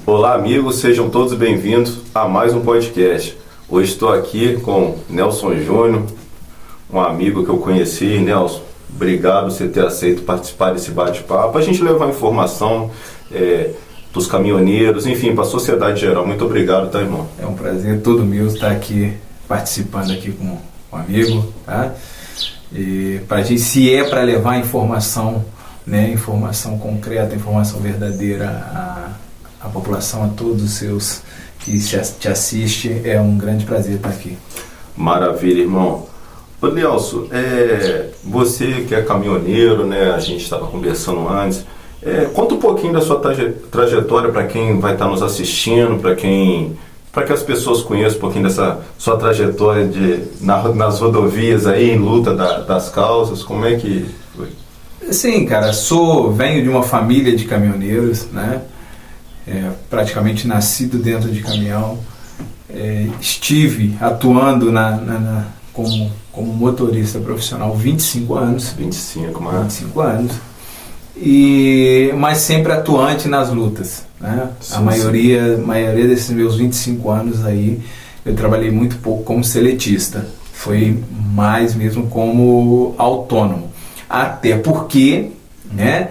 Olá, amigos, sejam todos bem-vindos a mais um podcast. Hoje estou aqui com Nelson Júnior, um amigo que eu conheci. Nelson, obrigado por você ter aceito participar desse bate-papo. A gente levar informação dos caminhoneiros, enfim, para a sociedade geral. Muito obrigado, tá, irmão? É um prazer todo meu estar aqui, participando aqui com um amigo, tá? E pra gente, se é para levar informação, né, informação concreta, informação verdadeira à população, a todos os seus que te assistem, é um grande prazer estar aqui. Maravilha, irmão. Ô Nelson, você que é caminhoneiro, né, a gente estava conversando antes, conta um pouquinho da sua trajetória para quem vai estar nos assistindo, para que as pessoas conheçam um pouquinho dessa sua trajetória nas rodovias aí, em luta das causas. Como é que foi? Sim, cara, venho de uma família de caminhoneiros, né? Praticamente nascido dentro de caminhão. Estive atuando como motorista profissional 25 anos. 25 anos. Mas sempre atuante nas lutas, né? Sim, a maioria desses meus 25 anos aí, eu trabalhei muito pouco como seletista. Foi mais mesmo como autônomo. Até porque, né,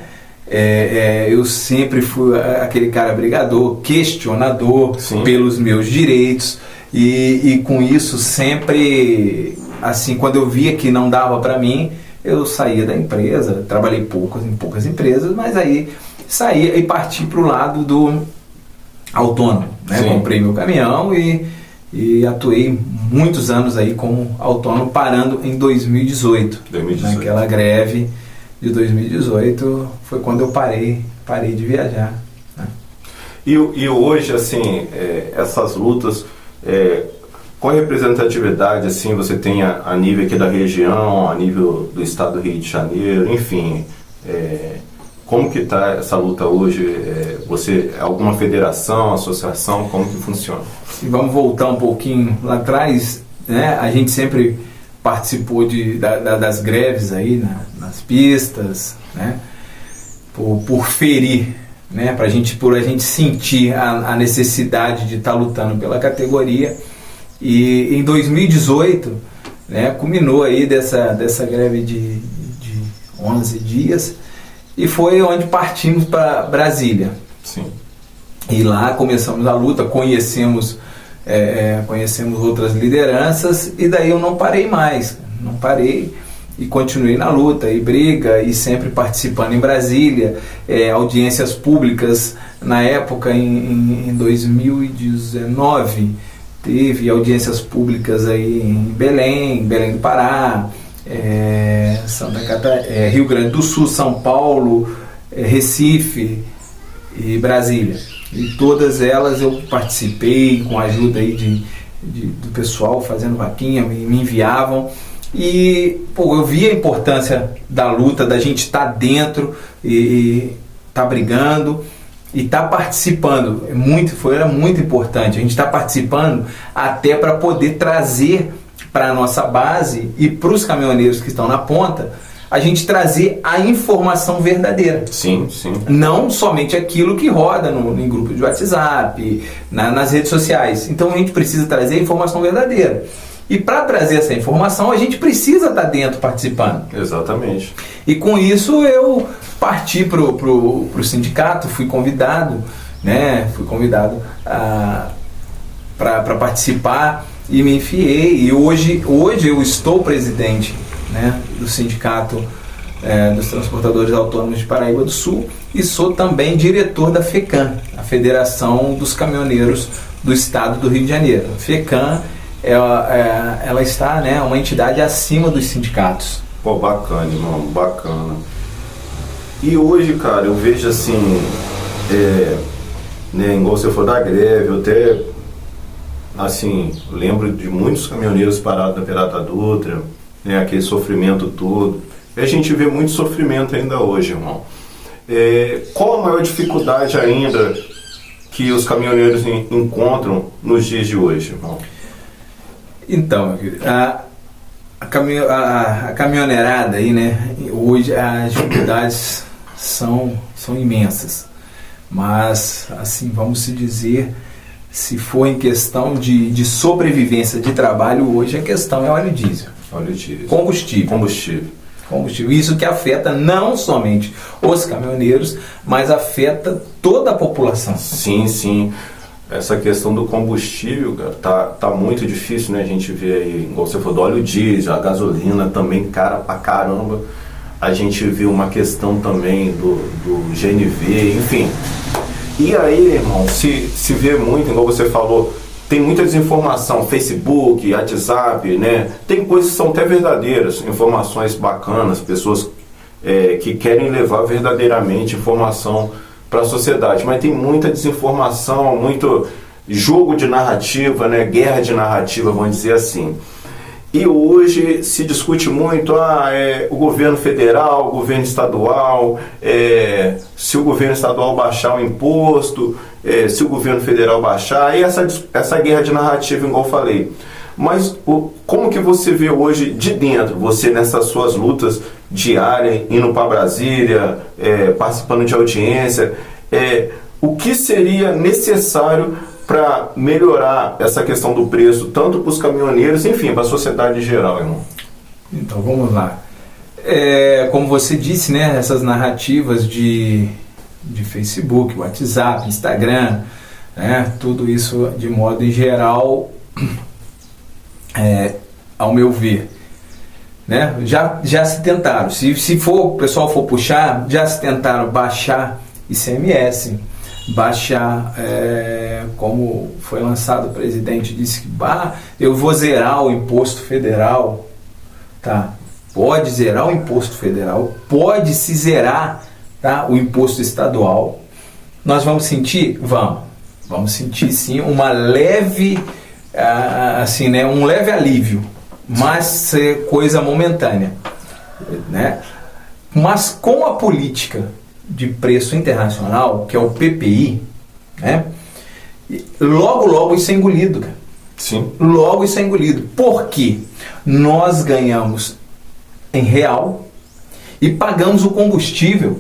eu sempre fui aquele cara brigador, questionador. Sim. Pelos meus direitos, e com isso sempre, assim, quando eu via que não dava para mim, eu saía da empresa. Trabalhei em poucas empresas, mas aí saía e parti para o lado do autônomo, né? Comprei meu caminhão e atuei muitos anos aí como autônomo, parando em 2018. Naquela greve de 2018 foi quando eu parei de viajar, né? E hoje, assim, essas lutas, qual representatividade assim você tem a nível aqui da região, a nível do estado do Rio de Janeiro, enfim, como que está essa luta hoje? Você é alguma federação, associação, como que funciona? E vamos voltar um pouquinho lá atrás, né? A gente sempre participou das greves aí nas pistas, né? Por ferir, né? Por a gente sentir a necessidade de estar lutando pela categoria. E em 2018, né, culminou aí dessa greve de 11 dias, e foi onde partimos para Brasília. Sim. E lá começamos a luta, conhecemos outras lideranças, e daí eu não parei mais, e continuei na luta, e briga, e sempre participando em Brasília, audiências públicas. Na época, em 2019, teve audiências públicas aí em Belém do Pará, Santa Catarina, Rio Grande do Sul, São Paulo, Recife e Brasília. E todas elas eu participei com a ajuda aí do pessoal fazendo vaquinha, me enviavam. E eu vi a importância da luta, da gente estar dentro e estar brigando e estar participando. Era muito importante a gente estar participando, até para poder trazer para a nossa base e para os caminhoneiros que estão na ponta, a gente trazer a informação verdadeira. Sim, sim. Não somente aquilo que roda em grupo de WhatsApp, nas redes sociais. Então a gente precisa trazer a informação verdadeira. E para trazer essa informação, a gente precisa estar dentro participando. Exatamente. E com isso eu parti pro sindicato, fui convidado, né? Para participar, e me enfiei. E hoje eu estou presidente, né, do Sindicato dos Transportadores Autônomos de Paraíba do Sul, e sou também diretor da FECAM, a Federação dos Caminhoneiros do Estado do Rio de Janeiro. A FECAM, ela está, né, uma entidade acima dos sindicatos. Pô, bacana, irmão, bacana. E hoje, cara, eu vejo assim, né, igual você falou da greve, eu até, assim, lembro de muitos caminhoneiros parados na Perata Dutra, né, aquele sofrimento todo. E a gente vê muito sofrimento ainda hoje, irmão. Qual a maior dificuldade ainda que os caminhoneiros encontram nos dias de hoje, irmão? Então, a caminhoneirada aí, né, hoje as dificuldades são imensas, Mas, assim, vamos se dizer, se for em questão de sobrevivência de trabalho, hoje a questão é óleo diesel. Óleo diesel. Combustível. Isso que afeta não somente os caminhoneiros, mas afeta toda a população. Sim. Essa questão do combustível, cara, tá muito difícil, né? A gente vê aí, igual você falou, do óleo diesel, a gasolina também cara pra caramba. A gente viu uma questão também do GNV, enfim. E aí, irmão, se vê muito, igual você falou, tem muita desinformação, Facebook, WhatsApp, né? Tem coisas que são até verdadeiras, informações bacanas, pessoas que querem levar verdadeiramente informação para a sociedade, mas tem muita desinformação, muito jogo de narrativa, né? Guerra de narrativa, vamos dizer assim. E hoje se discute muito o governo federal, o governo estadual, se o governo estadual baixar o imposto, se o governo federal baixar, e essa guerra de narrativa, igual eu falei. Mas como que você vê hoje de dentro, você nessas suas lutas diárias, indo para Brasília, participando de audiência, o que seria necessário para melhorar essa questão do preço, tanto para os caminhoneiros, enfim, para a sociedade em geral, irmão? Então, vamos lá. Como você disse, né, essas narrativas de Facebook, WhatsApp, Instagram, né, tudo isso de modo em geral, ao meu ver, né, já se tentaram, se o pessoal for puxar, já se tentaram baixar ICMS, baixar, como foi lançado, o presidente disse que eu vou zerar o imposto federal, tá? Pode zerar o imposto federal, pode se zerar, tá, o imposto estadual. Nós vamos sentir? Vamos sentir sim uma leve, assim, né, um leve alívio, mas coisa momentânea, né? Mas com a política de preço internacional, que é o PPI, né, logo isso é engolido, cara. Sim. Logo isso é engolido. Por quê? Nós ganhamos em real e pagamos o combustível,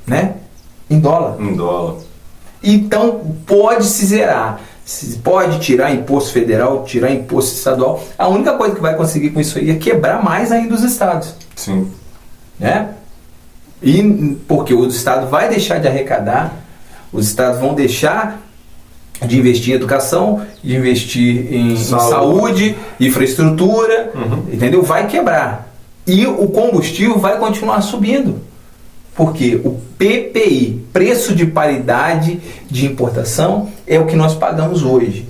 né, em dólar. Então pode se zerar, pode tirar imposto federal, tirar imposto estadual. A única coisa que vai conseguir com isso aí é quebrar mais ainda os estados. Sim. Né? E porque o Estado vai deixar de arrecadar, os Estados vão deixar de investir em educação, de investir em saúde, infraestrutura, entendeu? Vai quebrar. E o combustível vai continuar subindo. Porque o PPI, preço de paridade de importação, é o que nós pagamos hoje,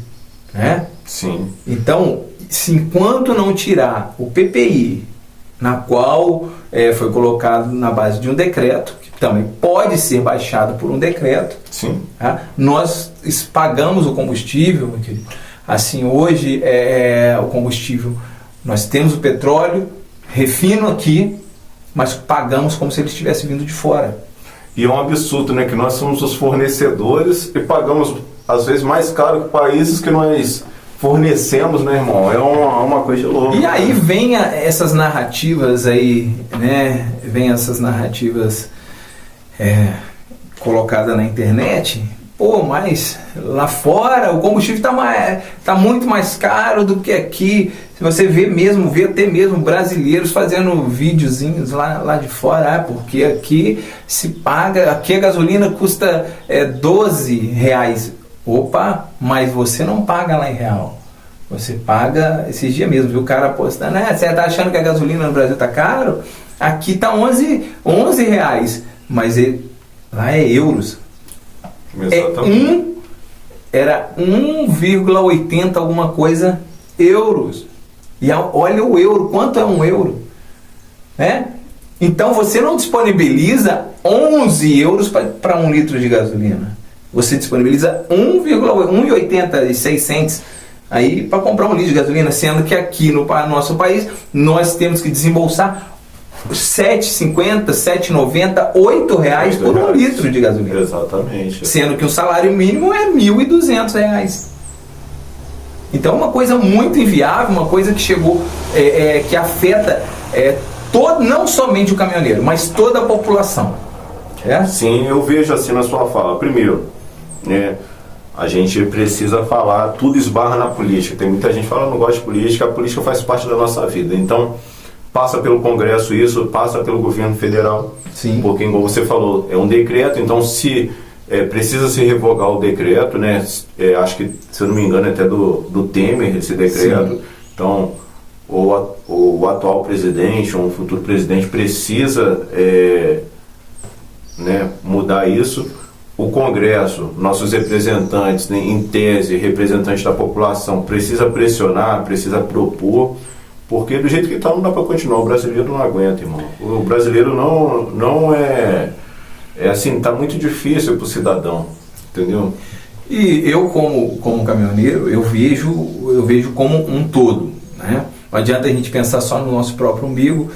né? Sim. Então, enquanto não tirar o PPI, na qual foi colocado na base de um decreto, que também pode ser baixado por um decreto. Sim. Tá? Nós pagamos o combustível, assim, hoje o combustível, nós temos o petróleo, refino aqui, mas pagamos como se ele estivesse vindo de fora. E é um absurdo, né, que nós somos os fornecedores e pagamos, às vezes, mais caro que países que nós fornecemos, né, irmão? É uma coisa louca. E aí vem essas narrativas aí, né? Vem essas narrativas colocadas na internet. Pô, mas lá fora o combustível tá muito mais caro do que aqui. Se você vê até mesmo brasileiros fazendo videozinhos lá de fora, porque aqui se paga, aqui a gasolina custa R$12. Opa, mas você não paga lá em real. Você paga, esses dias mesmo, viu o cara postando, você tá achando que a gasolina no Brasil tá caro? Aqui tá R$11, mas lá é euros. Exatamente. Era 1,80 alguma coisa euros. E olha o euro, quanto é um euro? Né? Então você não disponibiliza 11 euros para 1 litro de gasolina. Você disponibiliza 1,86 aí para comprar 1 litro de gasolina, sendo que aqui no nosso país nós temos que desembolsar R$7,50, R$7,90, R$8 por 1 litro de gasolina. Exatamente. Sendo que o salário mínimo é R$1.200. Então é uma coisa muito inviável, uma coisa que chegou, que afeta não somente o caminhoneiro, mas toda a população. É? Sim, eu vejo assim na sua fala. Primeiro, né, a gente precisa falar, tudo esbarra na política. Tem muita gente que fala, não gosta de política, a política faz parte da nossa vida. Então, passa pelo Congresso isso, passa pelo governo federal. Sim. Porque, como você falou, é um decreto, então se precisa se revogar o decreto, né? Acho que, se eu não me engano, é até do Temer, esse decreto. Sim. Então, o atual presidente, ou um futuro presidente, precisa né, mudar isso. O Congresso, nossos representantes, né, em tese, representantes da população, precisa pressionar, precisa propor, porque do jeito que está não dá para continuar. O brasileiro não aguenta, irmão. O brasileiro não assim, está muito difícil para o cidadão, entendeu? E eu, como caminhoneiro, eu vejo como um todo, né? Não adianta a gente pensar só no nosso próprio umbigo,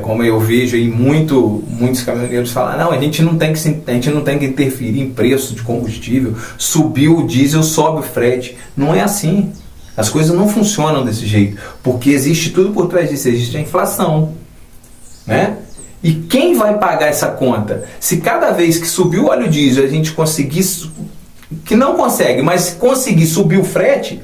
como eu vejo aí muitos caminhoneiros falar, não, a gente não tem que interferir em preço de combustível, subiu o diesel, sobe o frete. Não é assim. As coisas não funcionam desse jeito, porque existe tudo por trás disso, existe a inflação, né? E quem vai pagar essa conta? Se cada vez que subir o óleo diesel a gente conseguir, que não consegue, mas conseguir subir o frete,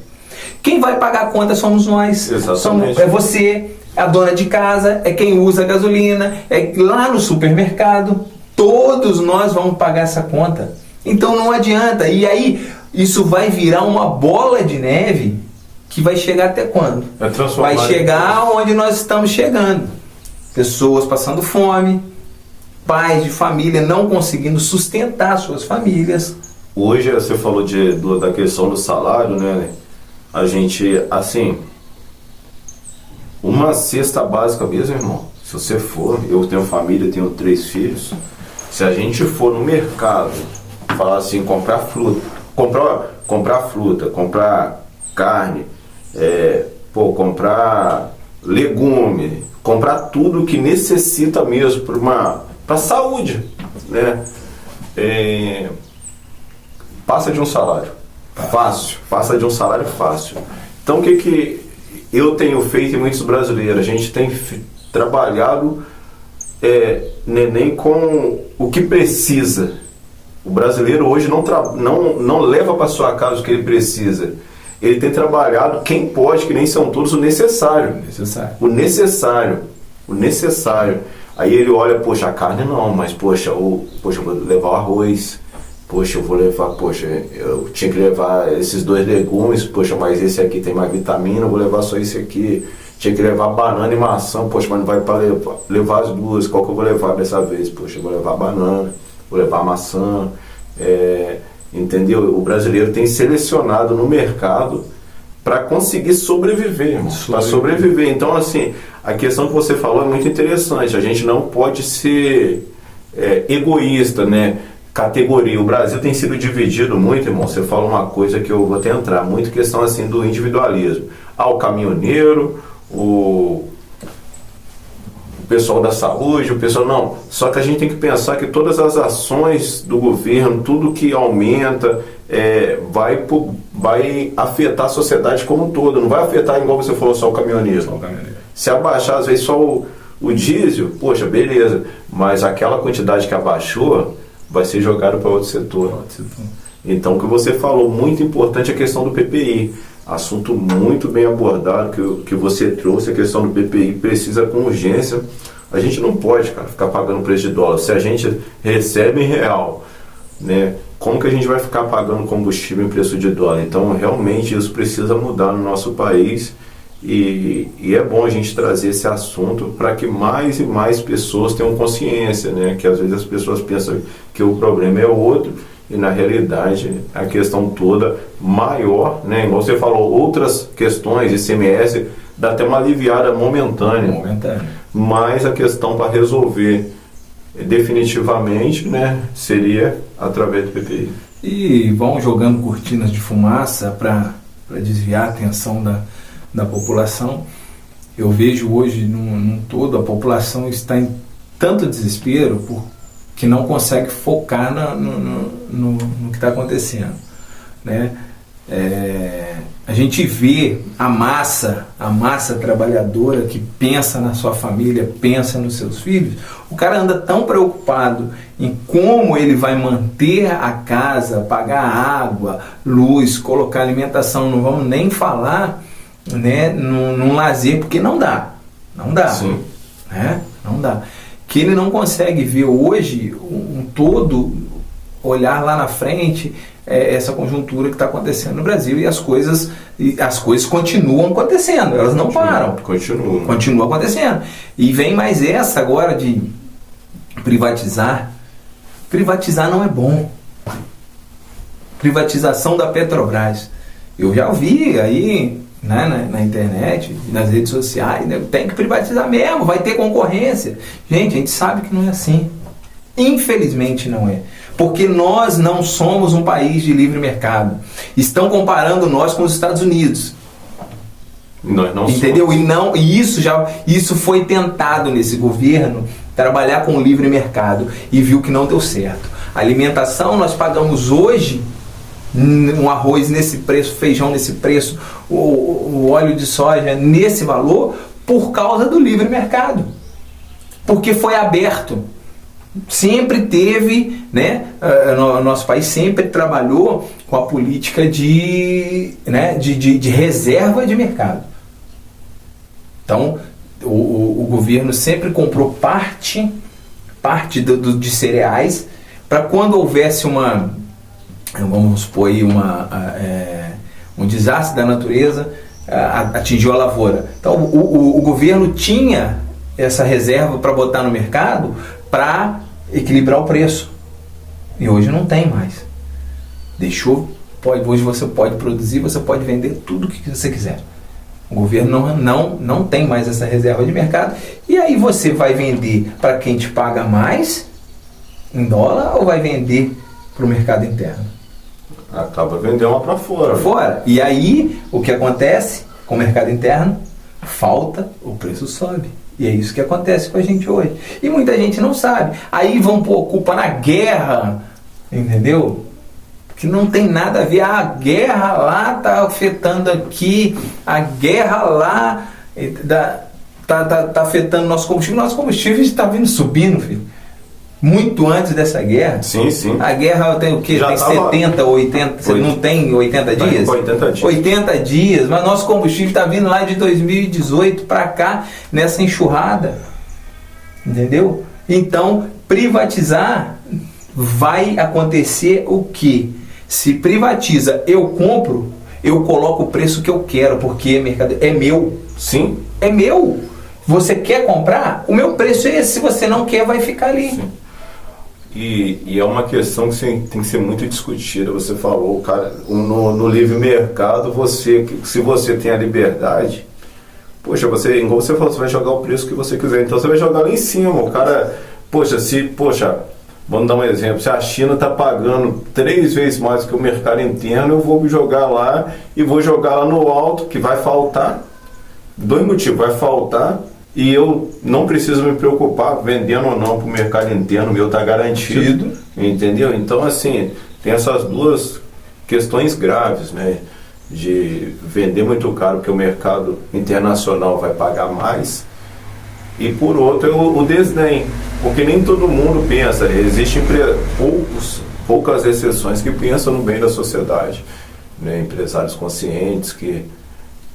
quem vai pagar a conta somos nós. Exatamente. É você, a dona de casa, é quem usa a gasolina, é lá no supermercado, todos nós vamos pagar essa conta. Então não adianta. E aí isso vai virar uma bola de neve que vai chegar até quando? Vai chegar onde nós estamos chegando. Pessoas passando fome, pais de família não conseguindo sustentar suas famílias. Hoje você falou da questão do salário, né? A gente, assim, uma cesta básica mesmo, irmão. Se você for, eu tenho família, tenho 3 filhos. Se a gente for no mercado, falar assim, comprar fruta, comprar carne, comprar legume, comprar tudo que necessita mesmo para saúde, né? Passa de um salário fácil, Então o que eu tenho feito e muitos brasileiros, a gente tem trabalhado nem com o que precisa. O brasileiro hoje não leva para sua casa o que ele precisa. Ele tem trabalhado, quem pode, que nem são todos, o necessário. O necessário. Aí ele olha, poxa, a carne não, mas poxa, eu vou levar o arroz, eu tinha que levar esses 2 legumes, poxa, mas esse aqui tem mais vitamina, eu vou levar só esse aqui. Tinha que levar banana e maçã, poxa, mas não vai para levar as duas, qual que eu vou levar dessa vez? Poxa, eu vou levar banana, vou levar maçã, entendeu? O brasileiro tem selecionado no mercado para conseguir sobreviver. Então, assim, a questão que você falou é muito interessante. A gente não pode ser egoísta, né? Categoria. O Brasil tem sido dividido muito, irmão. Você fala uma coisa que eu vou até entrar, muito questão assim do individualismo. O caminhoneiro, o pessoal da saúde, o pessoal não. Só que a gente tem que pensar que todas as ações do governo, tudo que aumenta, vai afetar a sociedade como um todo. Não vai afetar, igual você falou, só o caminhoneiro. Se abaixar, às vezes, só o diesel, poxa, beleza. Mas aquela quantidade que abaixou vai ser jogada para outro setor. Então, o que você falou, muito importante, é a questão do PPI. Assunto muito bem abordado que você trouxe. A questão do PPI precisa com urgência. A gente não pode, cara, ficar pagando preço de dólar. Se a gente recebe em real, né, como que a gente vai ficar pagando combustível em preço de dólar? Então, realmente, isso precisa mudar no nosso país. E é bom a gente trazer esse assunto para que mais e mais pessoas tenham consciência, né? Que às vezes as pessoas pensam que o problema é outro e na realidade a questão toda maior, né? Igual você falou, outras questões, ICMS, dá até uma aliviada momentânea. Mas a questão para resolver definitivamente, né, seria através do PPI. E vão jogando cortinas de fumaça para desviar a atenção da população. Eu vejo hoje num todo a população está em tanto desespero que não consegue focar no que está acontecendo, né? a gente vê a massa trabalhadora que pensa na sua família, pensa nos seus filhos, o cara anda tão preocupado em como ele vai manter a casa, pagar água, luz, colocar alimentação, não vamos nem falar, né, num lazer, porque não dá. Sim. Né? Não dá. Que ele não consegue ver hoje um todo, olhar lá na frente, essa conjuntura que está acontecendo no Brasil, e as coisas continuam acontecendo, elas não param. Continua acontecendo. E vem mais essa agora de privatizar. Privatizar não é bom. Privatização da Petrobras. Eu já vi aí, né, na internet, nas redes sociais, né, tem que privatizar mesmo, vai ter concorrência. Gente, a gente sabe que não é assim. Infelizmente não é. Porque nós não somos um país de livre mercado. Estão comparando nós com os Estados Unidos. Nós não entendeu? somos. E isso foi tentado nesse governo, trabalhar com o livre mercado, e viu que não deu certo. A alimentação nós pagamos hoje um arroz nesse preço, feijão nesse preço, o óleo de soja nesse valor, por causa do livre mercado. Porque foi aberto. Sempre teve, né, o nosso país sempre trabalhou com a política de reserva de mercado. Então, o governo sempre comprou parte de cereais, para quando houvesse vamos supor aí, um desastre da natureza, atingiu a lavoura. Então, o governo tinha essa reserva para botar no mercado para equilibrar o preço. E hoje não tem mais. Hoje você pode produzir, você pode vender tudo o que você quiser. O governo não tem mais essa reserva de mercado. E aí você vai vender para quem te paga mais em dólar, ou vai vender para o mercado interno? Acaba vendendo lá para fora. E aí o que acontece com o mercado interno? Falta, o preço sobe. E é isso que acontece com a gente hoje. E muita gente não sabe. Aí vão pôr culpa na guerra, entendeu? Que não tem nada a ver. A guerra lá está afetando aqui, a guerra lá tá afetando nosso combustível. Nosso combustível está vindo subindo, filho. Muito antes dessa guerra. Sim. A guerra tem o quê? Tem 70, 80, você não tem 80 dias? 80 dias. 80 dias, mas nosso combustível está vindo lá de 2018 para cá, nessa enxurrada. Entendeu? Então, privatizar, vai acontecer o quê? Se privatiza, eu compro, eu coloco o preço que eu quero, porque mercado é meu. Sim. É meu. Você quer comprar? O meu preço é esse. Se você não quer, vai ficar ali. Sim. E é uma questão que tem que ser muito discutida. Você falou, cara, no livre mercado, se você tem a liberdade, poxa, igual você falou, você vai jogar o preço que você quiser. Então você vai jogar lá em cima. O cara, vamos dar um exemplo, se a China está pagando 3 vezes mais que o mercado interno, eu vou jogar lá e vou jogar lá no alto, que vai faltar. 2 motivos, vai faltar, e eu não preciso me preocupar vendendo ou não para o mercado interno, o meu está garantido, entendeu? Então, assim, tem essas duas questões graves, né? De vender muito caro, porque o mercado internacional vai pagar mais, e por outro, o desdém, porque nem todo mundo pensa, existem poucas exceções que pensam no bem da sociedade, né? Empresários conscientes que,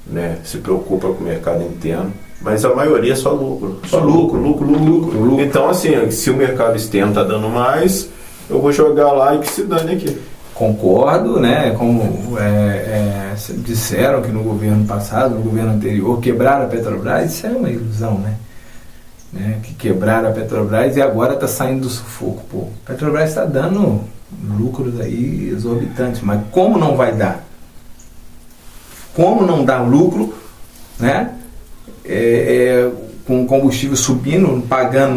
né, se preocupa com o mercado interno, mas a maioria é só lucro. Só lucro. Então, assim, se o mercado externo está dando mais, eu vou jogar lá e que se dane aqui. Concordo, né? Como disseram que no governo passado, no governo anterior, quebraram a Petrobras, isso é uma ilusão, né? Que quebraram a Petrobras e agora está saindo do sufoco. Pô, a Petrobras está dando lucros aí exorbitantes, mas como não vai dar? Como não dar lucro, né? Com combustível subindo,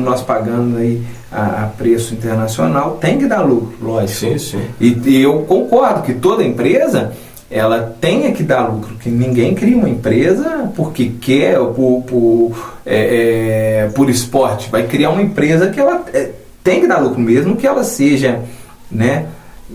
nós pagando aí a preço internacional, tem que dar lucro, lógico. Sim. E eu concordo que toda empresa, ela tenha que dar lucro, que ninguém cria uma empresa porque quer, por esporte. Vai criar uma empresa que ela tem que dar lucro, mesmo que ela seja, né,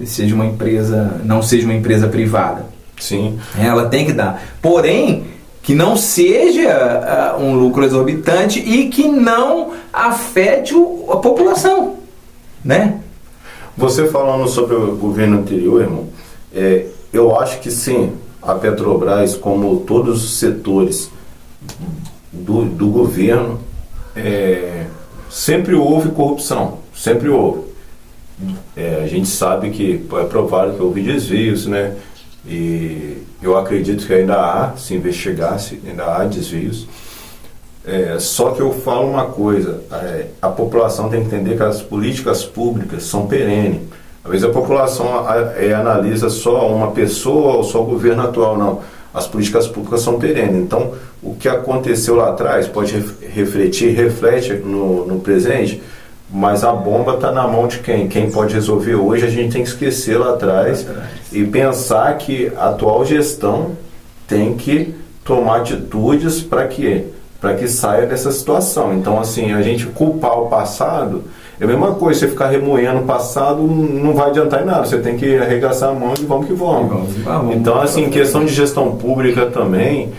seja uma empresa, não seja uma empresa privada. Sim. Ela tem que dar. Porém, que não seja um lucro exorbitante e que não afete a população, né? Você falando sobre o governo anterior, irmão, eu acho que sim, a Petrobras, como todos os setores do governo, sempre houve corrupção, sempre houve. A gente sabe que é provável que houve desvios, né? E eu acredito que ainda há, se investigasse, ainda há desvios. Só que eu falo uma coisa, a população tem que entender que as políticas públicas são perenes. Às vezes a população analisa só uma pessoa ou só o governo atual, não. As políticas públicas são perenes. Então, o que aconteceu lá atrás pode reflete no presente, mas a bomba está na mão de quem? Quem pode resolver hoje, a gente tem que esquecer lá atrás e pensar que a atual gestão tem que tomar atitudes para que saia dessa situação. Então, assim, a gente culpar o passado é a mesma coisa, você ficar remoendo o passado não vai adiantar em nada, você tem que arregaçar a mão e vamos que vamos. Então, assim, em questão de gestão pública também,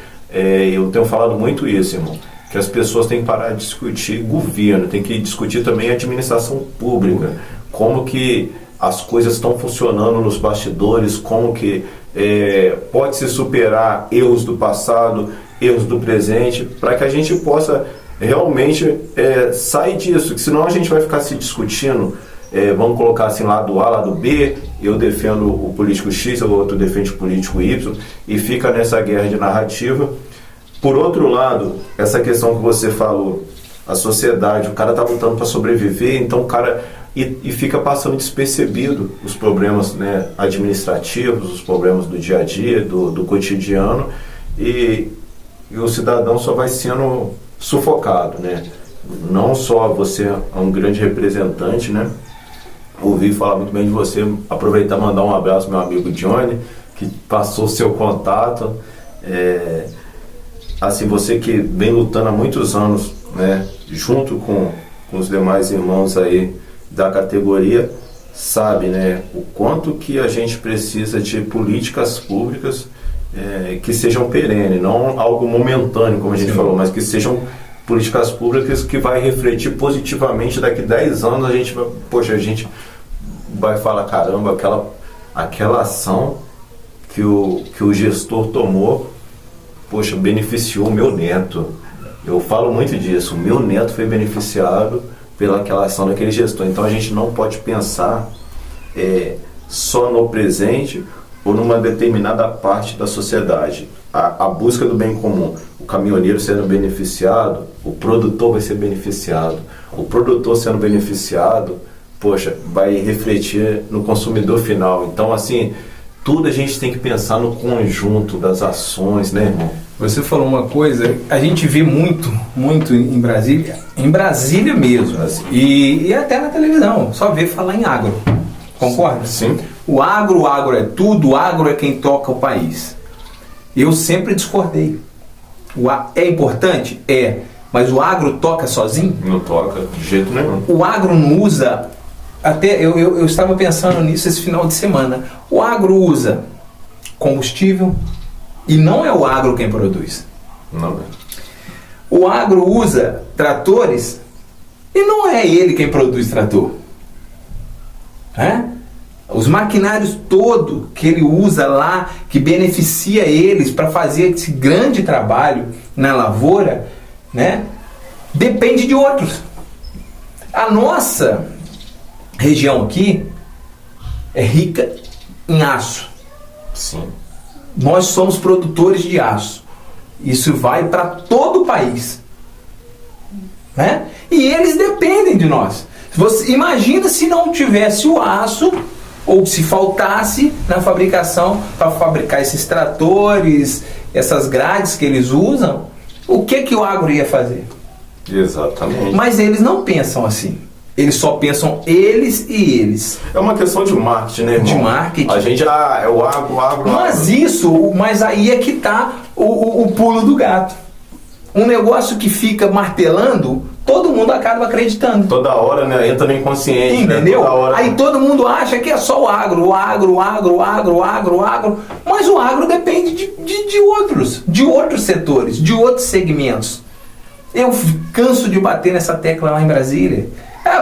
eu tenho falado muito isso, irmão, que as pessoas têm que parar de discutir governo, tem que discutir também a administração pública, como que as coisas estão funcionando nos bastidores, como que pode se superar erros do passado, erros do presente, para que a gente possa realmente sair disso, que senão a gente vai ficar se discutindo, vamos colocar assim, lado A, lado B, eu defendo o político X, o outro defende o político Y, e fica nessa guerra de narrativa. Por outro lado, essa questão que você falou, a sociedade, o cara está lutando para sobreviver, então o cara e fica passando despercebido os problemas, né, administrativos, os problemas do dia a dia, do cotidiano, e o cidadão só vai sendo sufocado, né? Não só você é um grande representante, né? Ouvi falar muito bem de você, aproveitar e mandar um abraço ao meu amigo Johnny, que passou o seu contato. Assim, você que vem lutando há muitos anos, né, junto com os demais irmãos aí da categoria, sabe, né, o quanto que a gente precisa de políticas públicas que sejam perenes, não algo momentâneo, como a gente falou, mas que sejam políticas públicas que vai refletir positivamente. Daqui 10 anos a gente vai falar, caramba, aquela ação que o gestor tomou, poxa, beneficiou o meu neto. Eu falo muito disso, o meu neto foi beneficiado pelaquela ação daquele gestor. Então a gente não pode pensar só no presente ou numa determinada parte da sociedade. A busca do bem comum, o caminhoneiro sendo beneficiado, o produtor vai ser beneficiado. O produtor sendo beneficiado, poxa, vai refletir no consumidor final. Então, assim, tudo a gente tem que pensar no conjunto das ações, né, irmão? Você falou uma coisa, a gente vê muito em Brasília mesmo, assim, e até na televisão, só vê falar em agro, concorda? Sim. O agro é tudo, o agro é quem toca o país. Eu sempre discordei. É importante? Mas o agro toca sozinho? Não toca, de jeito nenhum. O agro não usa, até eu estava pensando nisso esse final de semana, o agro usa combustível, e não é o agro quem produz. Não é. O agro usa tratores e não é ele quem produz trator. Os maquinários todo que ele usa lá, que beneficia eles para fazer esse grande trabalho na lavoura, né, depende de outros. A nossa região aqui é rica em aço. Sim. Nós somos produtores de aço. Isso vai para todo o país, né? E eles dependem de nós. Você imagina se não tivesse o aço, ou se faltasse na fabricação para fabricar esses tratores, essas grades que eles usam, o que o agro ia fazer? Exatamente. Mas eles não pensam assim. Eles só pensam eles e eles. É uma questão de marketing, né, irmão? De marketing. A gente, é o agro. Mas aí é que está o pulo do gato. Um negócio que fica martelando, todo mundo acaba acreditando. Toda hora, né? Entra no inconsciente. Entendeu? Né? Toda hora. Aí todo mundo acha que é só o agro. Mas Mas o agro depende de outros setores, de outros segmentos. Eu canso de bater nessa tecla lá em Brasília.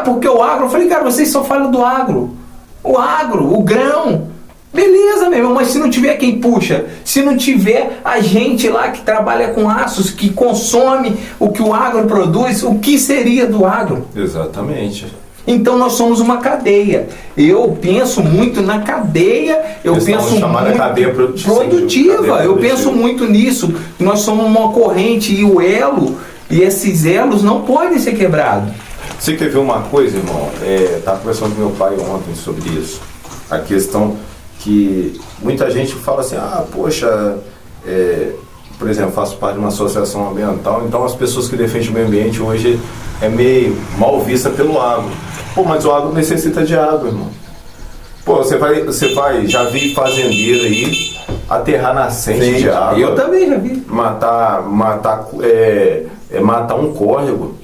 Porque o agro, eu falei, cara, vocês só falam do agro. O agro, o grão. Beleza, meu irmão, mas se não tiver quem puxa, se não tiver a gente lá que trabalha com aços, que consome o que o agro produz, o que seria do agro? Exatamente. Então nós somos uma cadeia. Eu penso muito na cadeia, eu penso muito cadeia produtiva. Eu penso muito nisso. Nós somos uma corrente e o elo, e esses elos não podem ser quebrados. Você quer ver uma coisa, irmão? Estava conversando com meu pai ontem sobre isso. A questão que muita gente fala assim, poxa, por exemplo, faço parte de uma associação ambiental, então as pessoas que defendem o meio ambiente hoje é meio mal vista pelo agro. Pô, mas o agro necessita de água, irmão. Pô, você vai, já vi fazendeiro aí aterrar nascente de água. Eu também já vi. Matar um córrego.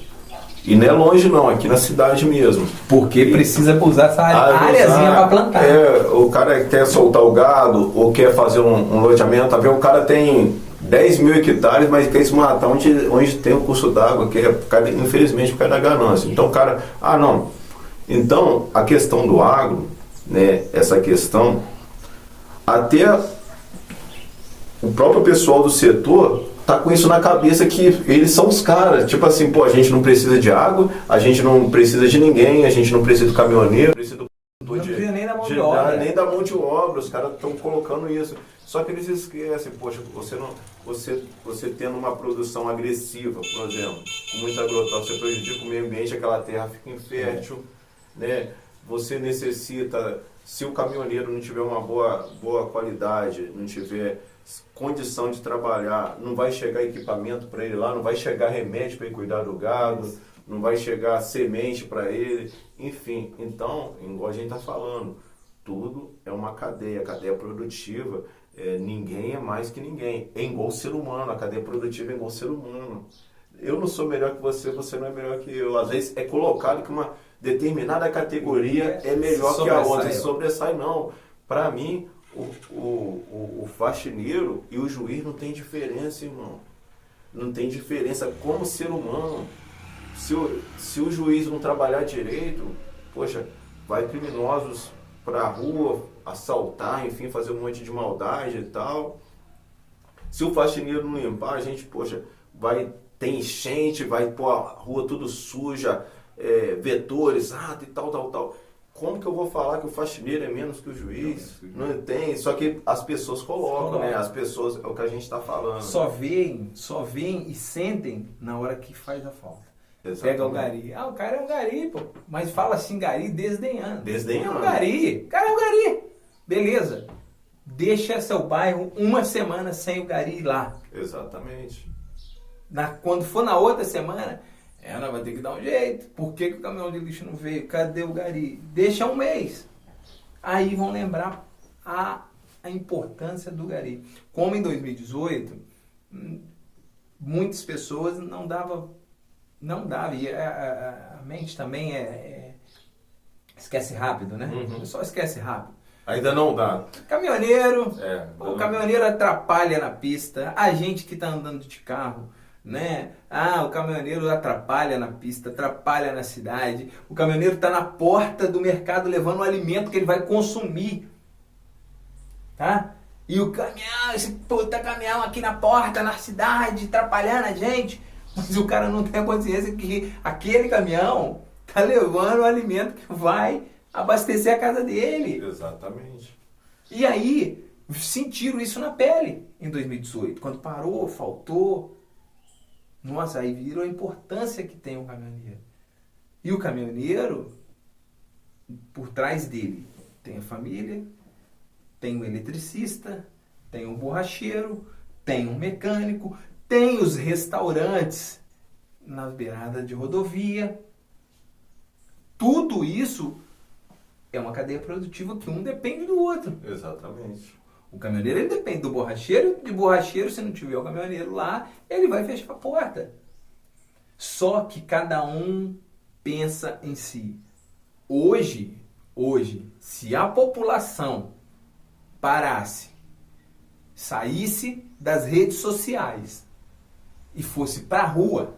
E não é longe não, aqui na cidade mesmo. Porque precisa usar essa áreazinha para plantar. O cara quer soltar o gado, ou quer fazer um loteamento, tá vendo? O cara tem 10 mil hectares, mas quer se matar onde tem o curso d'água, que infelizmente por causa da ganância. Então o cara, não. Então, a questão do agro, né, essa questão, até o próprio pessoal do setor tá com isso na cabeça, que eles são os caras, tipo assim, a gente não precisa de água, a gente não precisa de ninguém, a gente não precisa do caminhoneiro, não precisa nem da mão de obra. Nem da mão de obra, os caras estão colocando isso. Só que eles esquecem, poxa, você tendo uma produção agressiva, por exemplo, com muito agrotóxico, você prejudica o meio ambiente, aquela terra fica infértil, né? Você necessita, se o caminhoneiro não tiver uma boa qualidade, não tiver condição de trabalhar, não vai chegar equipamento para ele lá, não vai chegar remédio para ele cuidar do gado, não vai chegar semente para ele, enfim. Então, igual a gente está falando, tudo é uma cadeia produtiva, ninguém é mais que ninguém, é igual ser humano, a cadeia produtiva é igual ser humano. Eu não sou melhor que você não é melhor que eu. Às vezes é colocado que uma determinada categoria é melhor que a outra, e sobressai não. Para mim, o faxineiro e o juiz não tem diferença, irmão. Não tem diferença como ser humano. Se o juiz não trabalhar direito, poxa, vai criminosos pra rua, assaltar, enfim, fazer um monte de maldade e tal. Se o faxineiro não limpar, a gente, poxa, vai ter enchente, vai pôr a rua tudo suja, vetores, rato e tal. Como que eu vou falar que o faxineiro é menos que o juiz? Não tem, só que as pessoas colocam, né? As pessoas, é o que a gente está falando. Só veem e sentem na hora que faz a falta. Exatamente. Pega o gari. O cara é um gari, pô. Mas fala assim, gari desdenhando. É um gari. O cara é um gari. Beleza. Deixa seu bairro uma semana sem o gari lá. Exatamente. Quando for na outra semana, ela vai ter que dar um jeito. Por que o caminhão de lixo não veio? Cadê o gari? Deixa um mês. Aí vão lembrar a importância do gari. Como em 2018, muitas pessoas não dava. E a mente também esquece rápido, né? O pessoal esquece rápido. Ainda não dá. Caminhoneiro, o caminhoneiro atrapalha na pista, a gente que está andando de carro, né? O caminhoneiro atrapalha na pista, atrapalha na cidade. O caminhoneiro está na porta do mercado levando o alimento que ele vai consumir, tá? E o caminhão, esse puta caminhão aqui na porta, na cidade, atrapalhando a gente. Mas o cara não tem a consciência que aquele caminhão tá levando o alimento que vai abastecer a casa dele. Exatamente. E aí, sentiram isso na pele em 2018. Quando parou, faltou. Nossa, aí viram a importância que tem o caminhoneiro. E o caminhoneiro, por trás dele, tem a família, tem o eletricista, tem o borracheiro, tem o mecânico, tem os restaurantes na beirada de rodovia. Tudo isso é uma cadeia produtiva que um depende do outro. Exatamente. O caminhoneiro ele depende do borracheiro. De borracheiro, se não tiver o caminhoneiro lá, ele vai fechar a porta. Só que cada um pensa em si. Hoje, se a população parasse saísse das redes sociais e fosse para a rua.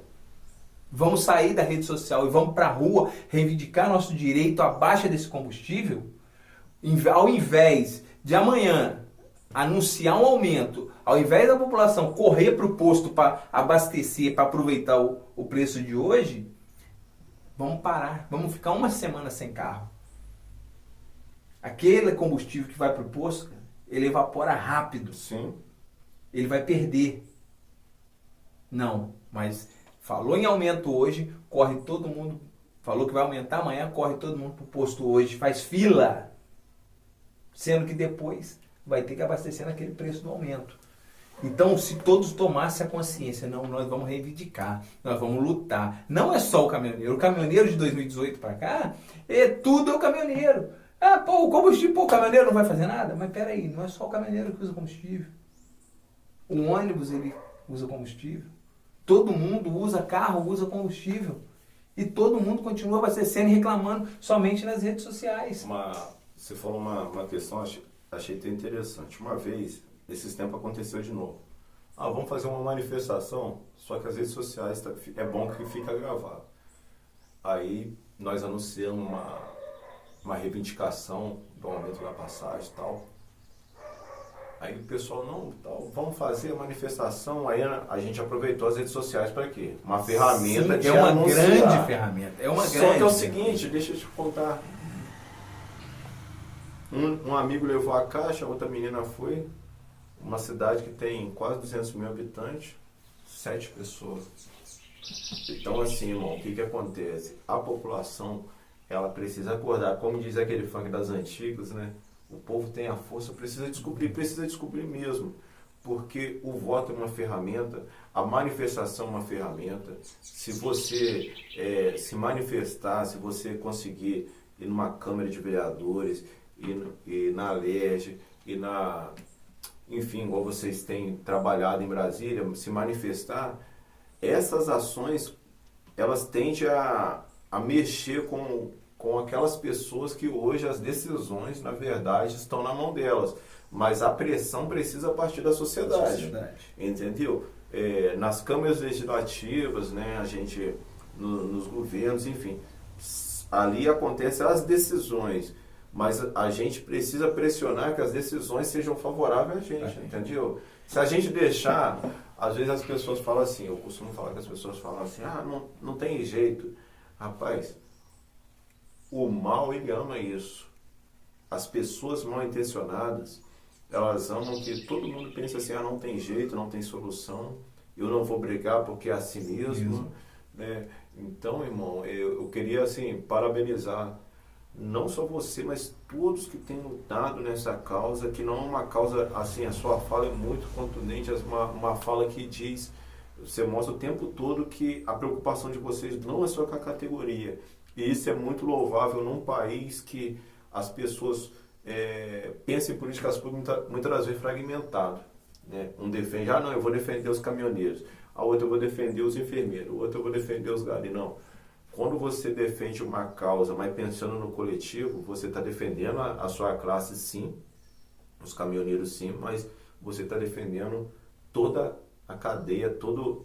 Vamos sair da rede social e vamos para a rua reivindicar nosso direito à baixa desse combustível, ao invés de amanhã anunciar um aumento, ao invés da população correr para o posto para abastecer, para aproveitar o preço de hoje, vamos parar, vamos ficar uma semana sem carro. Aquele combustível que vai para o posto, ele evapora rápido. Sim. Ele vai perder. Não, mas falou em aumento hoje, corre todo mundo. Falou que vai aumentar amanhã, corre todo mundo para o posto hoje, faz fila. Sendo que depois vai ter que abastecer naquele preço do aumento. Então, se todos tomassem a consciência, não, nós vamos reivindicar, nós vamos lutar. Não é só o caminhoneiro de 2018 para cá, tudo é o caminhoneiro. Ah, pô, o combustível, pô, o caminhoneiro não vai fazer nada? Mas peraí, não é só o caminhoneiro que usa combustível. O ônibus, ele usa combustível. Todo mundo usa carro, usa combustível. E todo mundo continua abastecendo e reclamando somente nas redes sociais. Você falou uma questão, achei até interessante. Uma vez, esses tempos aconteceu de novo. Vamos fazer uma manifestação, só que as redes sociais é bom que fica gravado. Aí nós anunciamos uma reivindicação do aumento da passagem e tal. Aí o pessoal, não, tal, vamos fazer a manifestação. Aí a gente aproveitou as redes sociais para quê? Uma ferramenta. Sim, de uma anunciar. grande ferramenta. Só que é o seguinte, deixa eu te contar. Um amigo levou a caixa, outra menina foi. Uma cidade que tem quase 200 mil habitantes, 7 pessoas. Então, assim, irmão, o que acontece? A população, ela precisa acordar, como diz aquele funk das antigas, né? O povo tem a força, precisa descobrir mesmo. Porque o voto é uma ferramenta, a manifestação é uma ferramenta. Se você se manifestar, se você conseguir ir numa Câmara de Vereadores, ir na Alerj, enfim, igual vocês têm trabalhado em Brasília, se manifestar, essas ações, elas tendem a mexer com aquelas pessoas que hoje as decisões, na verdade, estão na mão delas. Mas a pressão precisa partir da sociedade. Entendeu? Nas câmaras legislativas, né, a gente, nos governos, enfim, ali acontecem as decisões. Mas a gente precisa pressionar que as decisões sejam favoráveis a gente, entendeu? Se a gente deixar, às vezes as pessoas falam assim, eu costumo falar que as pessoas falam assim, não tem jeito. Rapaz, o mal, ele ama isso. As pessoas mal intencionadas, elas amam que todo mundo pense assim, não tem jeito, não tem solução, eu não vou brigar porque é assim mesmo. Né? Então, irmão, eu queria assim, parabenizar não só você, mas todos que têm lutado nessa causa, que não é uma causa, assim, a sua fala é muito contundente, uma fala que diz, você mostra o tempo todo que a preocupação de vocês não é só com a categoria. E isso é muito louvável num país que as pessoas pensam em políticas públicas muitas das vezes fragmentado. Né? Um defende, não, eu vou defender os caminhoneiros, a outra eu vou defender os enfermeiros, a outra eu vou defender os garis. Não. Quando você defende uma causa, mas pensando no coletivo, você está defendendo a sua classe, sim, os caminhoneiros, sim, mas você está defendendo toda a cadeia, todo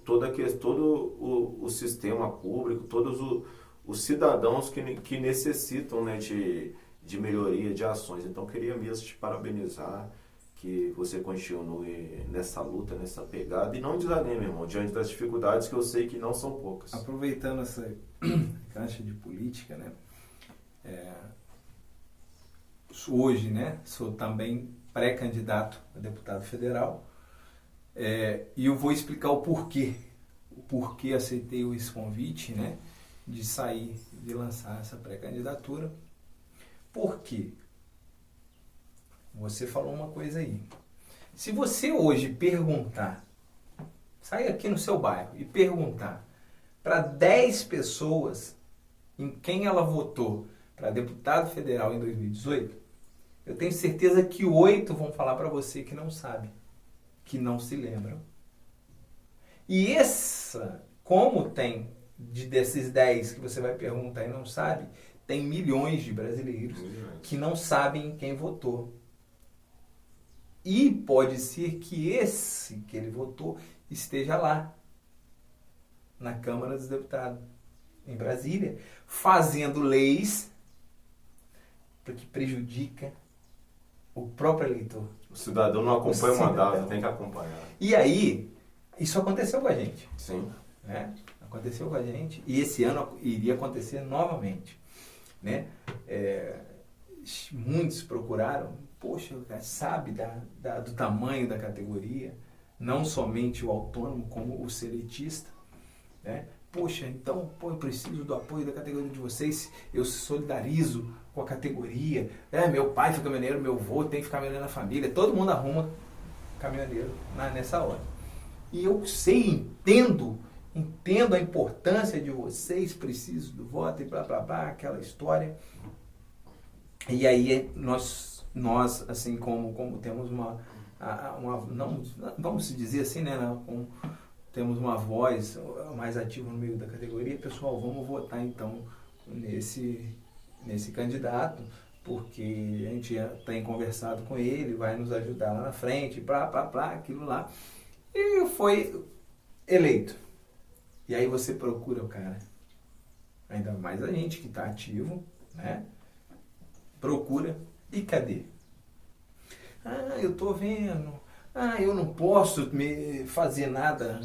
o sistema público, todos os cidadãos que necessitam, né, de melhoria, de ações. Então, queria mesmo te parabenizar, que você continue nessa luta, nessa pegada, e não desanime, irmão, diante das dificuldades que eu sei que não são poucas. Aproveitando essa cancha de política, né? Hoje, né, sou também pré-candidato a deputado federal, e eu vou explicar o porquê aceitei esse convite, né, de sair, de lançar essa pré-candidatura. Por quê? Você falou uma coisa aí. Se você hoje perguntar, sai aqui no seu bairro e perguntar para 10 pessoas em quem ela votou para deputado federal em 2018, eu tenho certeza que 8 vão falar para você que não sabe, que não se lembram. E como tem desses 10 que você vai perguntar e não sabe, tem milhões de brasileiros que não sabem quem votou. E pode ser que esse que ele votou esteja lá, na Câmara dos Deputados, em Brasília, fazendo leis que prejudica o próprio eleitor. O cidadão não acompanha o mandato, tem que acompanhar. E aí, isso aconteceu com a gente. Sim. Né? Aconteceu com a gente e esse ano iria acontecer novamente. Né? Muitos procuraram, poxa, sabe do tamanho da categoria, não somente o autônomo, como o seletista. Né? Poxa, então eu preciso do apoio da categoria de vocês, eu solidarizo com a categoria. Meu pai foi caminhoneiro, meu avô tem que ficar caminhoneiro na família, todo mundo arruma caminhoneiro nessa hora. E eu entendo a importância de vocês, preciso do voto e blá blá blá, aquela história. E aí nós assim como temos uma não vamos se dizer assim, né, temos uma voz mais ativa no meio da categoria, pessoal, vamos votar então nesse candidato, porque a gente tem conversado com ele, vai nos ajudar lá na frente, aquilo lá. E foi eleito. E aí você procura o cara, ainda mais a gente que está ativo, né? Procura, e cadê? Eu tô vendo, eu não posso me fazer nada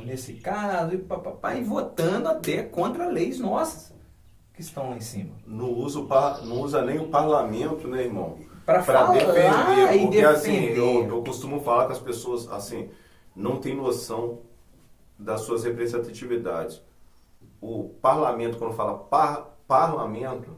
nesse caso, e votando até contra leis nossas que estão lá em cima. Não usa nem o parlamento, né, irmão? Para defender, porque defender. Assim, eu costumo falar com as pessoas assim, não tem noção das suas representatividades. O parlamento, quando fala parlamento,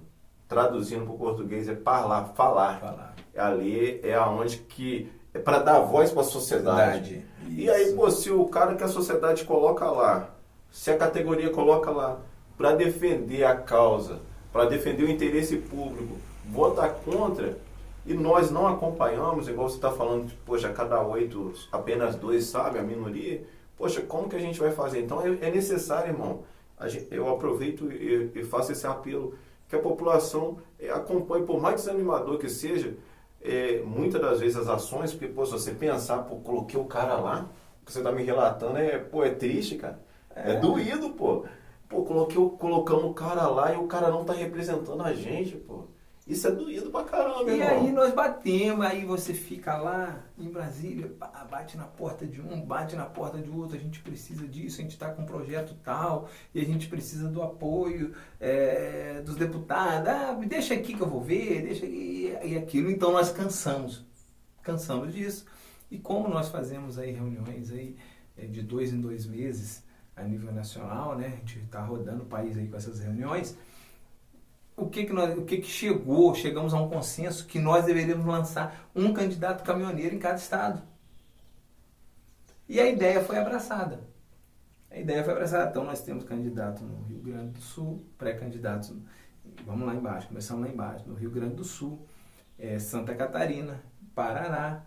traduzindo para o português, é falar. Ali é aonde que é para dar voz para a sociedade. E aí, se o cara que a sociedade coloca lá, se a categoria coloca lá, para defender a causa, para defender o interesse público, vota contra, e nós não acompanhamos, igual você está falando, poxa, cada 8, apenas 2 sabe, a minoria, poxa, como que a gente vai fazer? Então é necessário, irmão, eu aproveito e faço esse apelo, que a população acompanhe, por mais desanimador que seja, muitas das vezes as ações, porque, se você pensar, coloquei o cara lá, que você está me relatando, é triste, cara, é doído, colocamos o cara lá e o cara não está representando a gente, Isso é doído pra caramba, E irmão. aí nós batemos, aí você fica lá em Brasília, bate na porta de um, bate na porta de outro, a gente precisa disso, a gente está com um projeto tal, e a gente precisa do apoio dos deputados, deixa aqui que eu vou ver, deixa aqui, e aquilo. Então nós cansamos disso. E como nós fazemos aí reuniões aí, de 2 em 2 meses a nível nacional, né? A gente está rodando o país aí com essas reuniões. Chegamos a um consenso que nós deveríamos lançar um candidato caminhoneiro em cada estado. E a ideia foi abraçada. Então nós temos candidato no Rio Grande do Sul, pré-candidatos, vamos lá embaixo, começamos lá embaixo, no Rio Grande do Sul, Santa Catarina, Paraná,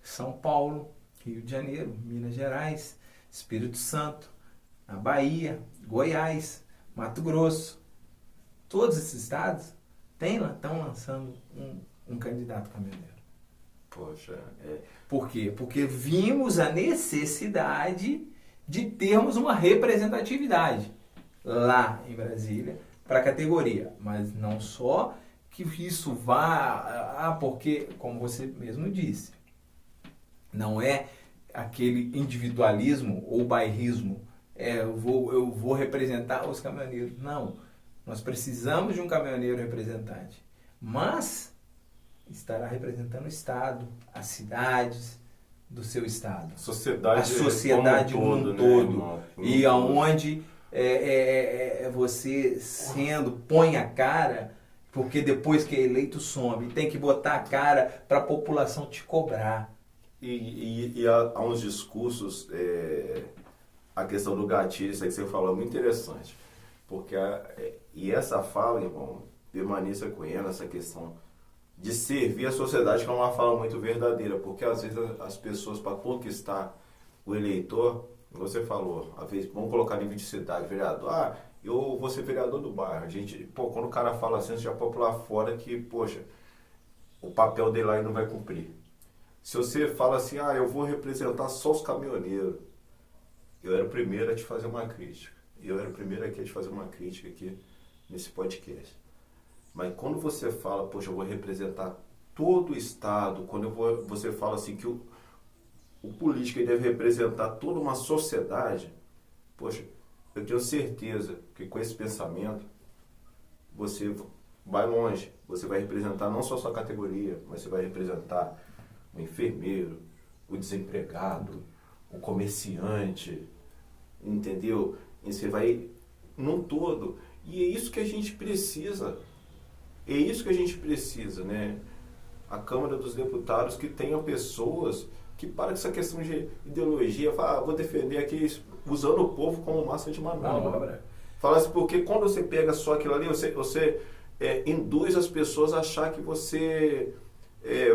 São Paulo, Rio de Janeiro, Minas Gerais, Espírito Santo, a Bahia, Goiás, Mato Grosso. Todos esses estados estão lançando um candidato caminhoneiro. Poxa, Por quê? Porque vimos a necessidade de termos uma representatividade lá em Brasília para a categoria. Mas não só que isso vá... porque, como você mesmo disse, não é aquele individualismo ou bairrismo. Eu vou representar os caminhoneiros. Não. Nós precisamos de um caminhoneiro representante, mas estará representando o Estado, as cidades do seu Estado, a sociedade como um todo, né, e aonde você põe a cara, porque depois que é eleito some, tem que botar a cara para a população te cobrar. E há uns discursos, a questão do gatilho, isso aí que você falou é muito interessante. Porque e essa fala, irmão, permaneça com ela, essa questão de servir a sociedade, que é uma fala muito verdadeira, porque às vezes as pessoas, para conquistar o eleitor, você falou, às vezes, vamos colocar nível de cidade, vereador, eu vou ser vereador do bairro. A gente, quando o cara fala assim, você já pode pular fora que, poxa, o papel dele lá ele não vai cumprir. Se você fala assim, eu vou representar só os caminhoneiros, eu era o primeiro a te fazer uma crítica. Eu era o primeiro aqui a te fazer uma crítica aqui nesse podcast. Mas quando você fala, poxa, eu vou representar todo o Estado, quando você fala assim que o político deve representar toda uma sociedade, poxa, eu tenho certeza que com esse pensamento você vai longe. Você vai representar não só a sua categoria, mas você vai representar o enfermeiro, o desempregado, o comerciante, entendeu? E você vai num todo. E é isso que a gente precisa. É isso que a gente precisa, né? A Câmara dos Deputados que tenha pessoas que parem com essa questão de ideologia, fala, vou defender aqui usando o povo como massa de manobra. Fala assim, porque quando você pega só aquilo ali, você induz as pessoas a achar que você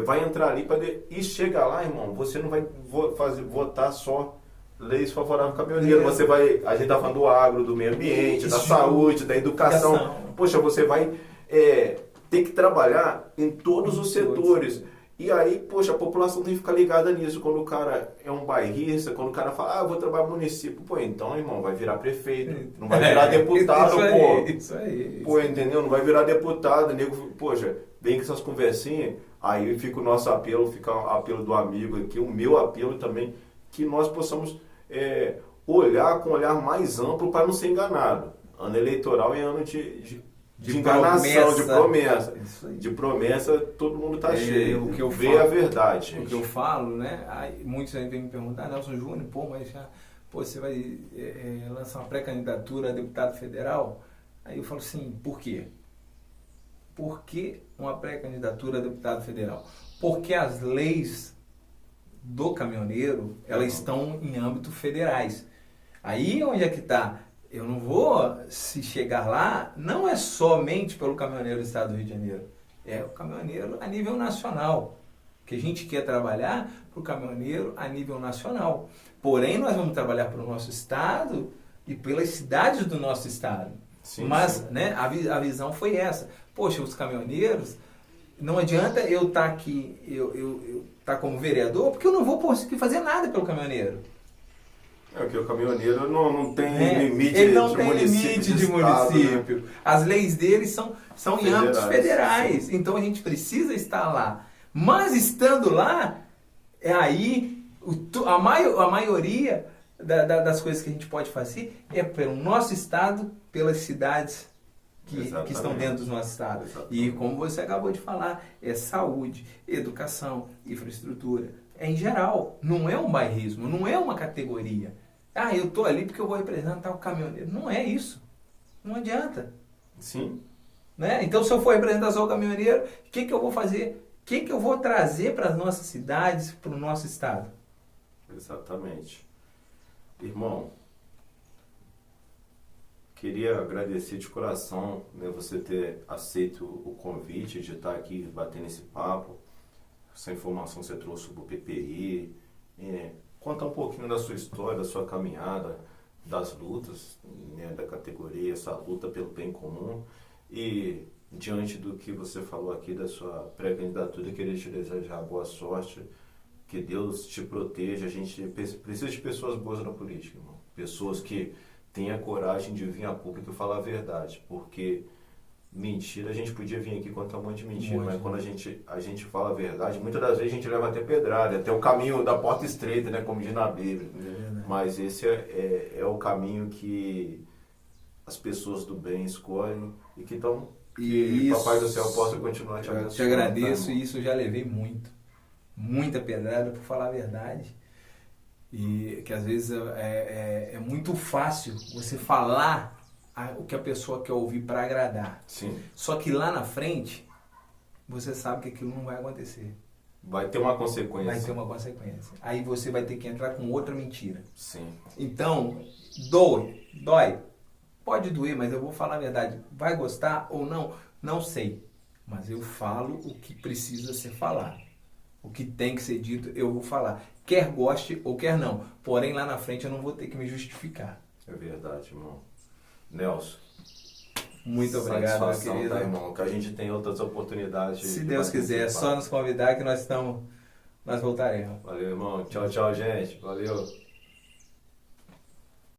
vai entrar ali e chega lá, irmão, você não vai votar só leis favoráveis ao caminhoneiro. A gente está falando do agro, do meio ambiente, da saúde, da educação. Poxa, você vai ter que trabalhar em todos os setores. E aí, poxa, a população tem que ficar ligada nisso. Quando o cara é um bairrista, quando o cara fala, eu vou trabalhar no município. Pô, então, irmão, vai virar prefeito. Não vai virar deputado, Isso aí. Pô, entendeu? Não vai virar deputado. Nego, poxa, vem com essas conversinhas. Aí fica o nosso apelo, fica o apelo do amigo aqui, o meu apelo também, que nós possamos olhar com um olhar mais amplo para não ser enganado. Ano eleitoral é ano de enganação, de promessa. De promessa, todo mundo está cheio. O que eu vê falo, a verdade, gente. O que eu falo, né? Aí, muitos aí vêm me perguntar, Nelson Júnior, mas você vai lançar uma pré-candidatura a deputado federal? Aí eu falo assim, por quê? Por que uma pré-candidatura a deputado federal? Porque as leis do caminhoneiro, elas estão em âmbito federais. Aí onde é que está? Eu não vou, se chegar lá, não é somente pelo caminhoneiro do estado do Rio de Janeiro, é o caminhoneiro a nível nacional, que a gente quer trabalhar para o caminhoneiro a nível nacional. Porém, nós vamos trabalhar para o nosso estado e pelas cidades do nosso estado. Sim, mas sim. Né, a visão foi essa. Poxa, os caminhoneiros, não adianta eu estar aqui, eu estar como vereador, porque eu não vou conseguir fazer nada pelo caminhoneiro. Porque o caminhoneiro não tem limite ele não de tem município. Limite de município. Né? As leis deles são em âmbitos federais. Sim. Então a gente precisa estar lá. Mas estando lá, aí a maioria das coisas que a gente pode fazer é pelo nosso estado, pelas cidades que estão dentro do nosso estado. Exatamente. E como você acabou de falar, é saúde, educação, infraestrutura. É em geral, não é um bairrismo, não é uma categoria. Eu estou ali porque eu vou representar o caminhoneiro. Não é isso. Não adianta. Sim. Né? Então, se eu for representar só o caminhoneiro, o que eu vou fazer? O que eu vou trazer para as nossas cidades, para o nosso estado? Exatamente. Irmão, queria agradecer de coração, né, você ter aceito o convite de estar aqui batendo esse papo. Essa informação que você trouxe sobre o PPI, conta um pouquinho da sua história, da sua caminhada, das lutas, né, da categoria, essa luta pelo bem comum. E diante do que você falou aqui da sua pré-candidatura, queria te desejar boa sorte, que Deus te proteja. A gente precisa de pessoas boas na política, irmão. Pessoas que tenham a coragem de vir a público e falar a verdade, porque mentira, a gente podia vir aqui contar um monte de mentira, mas quando a gente fala a verdade, muitas das vezes a gente leva até pedrada, até o caminho da porta estreita, né, como diz na Bíblia. Mas esse é o caminho que as pessoas do bem escolhem e que estão... Que Papai do Céu possa continuar te abençoando. Eu te agradeço, e isso eu já levei muita pedrada, por falar a verdade. E que às vezes é muito fácil você falar o que a pessoa quer ouvir para agradar. Sim. Só que lá na frente, você sabe que aquilo não vai acontecer. Vai ter uma consequência. Vai ter uma consequência. Aí você vai ter que entrar com outra mentira. Sim. Então, dói. Pode doer, mas eu vou falar a verdade. Vai gostar ou não? Não sei. Mas eu falo o que precisa ser falado. O que tem que ser dito, eu vou falar. Quer goste ou quer não. Porém, lá na frente eu não vou ter que me justificar. É verdade, irmão. Nelson, muito obrigado, meu querido. Tá, irmão, que a gente tem outras oportunidades. Se Deus quiser, é só nos convidar que nós estamos nós voltaremos. Valeu, irmão. Tchau, tchau, gente. Valeu.